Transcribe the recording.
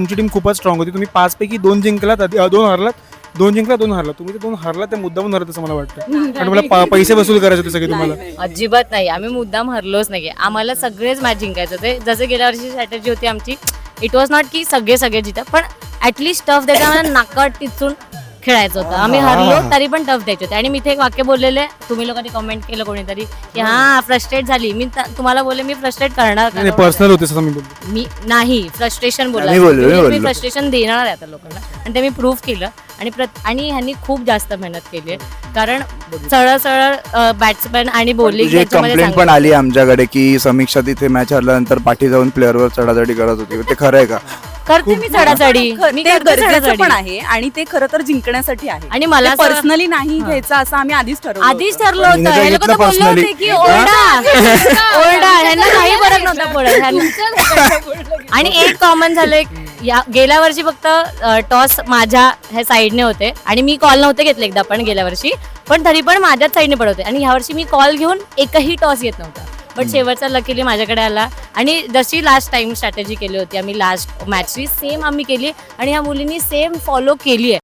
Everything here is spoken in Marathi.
तुमची टीम खूपच स्ट्रॉंग होती. तुम्ही 5 पैकी 2 जिंकलात, 2 हरलात, 2 जिंकला 2 हरलात. तुम्ही ते 2 हरलात ते मुद्दामून हरत असं मला वाटतं. आणि तुम्हाला पैसे वसूल करायचे होते सगळे तुम्हाला. अजिबात नाही, आम्ही मुद्दाम हरलोच नाही. आम्हाला सगळेच मॅच जिंकायचं होते. जसं गेल्या वर्षी स्ट्रॅटेजी होती आमची, इट वॉज नॉट की सगळे जिंकतात, पण ॲटलिस्ट टफ द्यायचा आम्हाला नाकात टिचून खेळायचं होतं. आम्ही हरलो तरी पण टफ द्यायचे होते. आणि मी इथे एक वाक्य बोललेले, तुम्ही लोकांनी कमेंट केलं कोणीतरी की हा फ्रस्ट्रेट झाली. मी तुम्हाला बोलले मी फ्रस्ट्रेट करणार नाही पर्सनल होते असं मी बोलतो. मी नाही फ्रस्ट्रेशन बोलला. मी बोललो. मी फ्रस्ट्रेशन देणार आहे आता लोकांना, आणि ते मी प्रूव्ह केलं. आणि ह्यांनी खूप जास्त मेहनत केली आहे, कारण सरळ बॅट्समॅन आणि बॉलिंग तुझी कंप्लेंट पण आली आमच्याकडे की समीक्षा तिथे मॅच हरल्यानंतर पाठी जाऊन प्लेअरवर चढाचढी करत होती. ते खरं आहे का? करते मी चढाचढी. मी ते करते गरजेचं चढाचढी. पण आहे आणि ते खरं तर जिंकण्यासाठी आहे. आणि मला असं- पर्सनली नाही घ्यायचं असं आम्ही आधीच ठरवलं ठरलं होतं. हिने काय हे लोक तर घेतलं बोलले होते personally? की ओरडा ह्यांना काही फरक नव्हता पडत. आणि एक कॉमन झालंय, गेल्या वर्षी फक्त टॉस माझ्या ह्या साईडने होते आणि मी कॉल नव्हते घेतले एकदा पण गेल्या वर्षी, पण तरी पण माझ्याच साईडने पडत होते. आणि ह्या वर्षी मी कॉल घेऊन एकही टॉस घेत नव्हता, बट शेवटचा लकीली माझ्याकडे आला. आणि जशी लास्ट टाइम स्ट्रॅटेजी केली होती आम्ही लास्ट मॅचची, सेम आम्ही केली आणि ह्या मुलींनी सेम फॉलो केली आहे.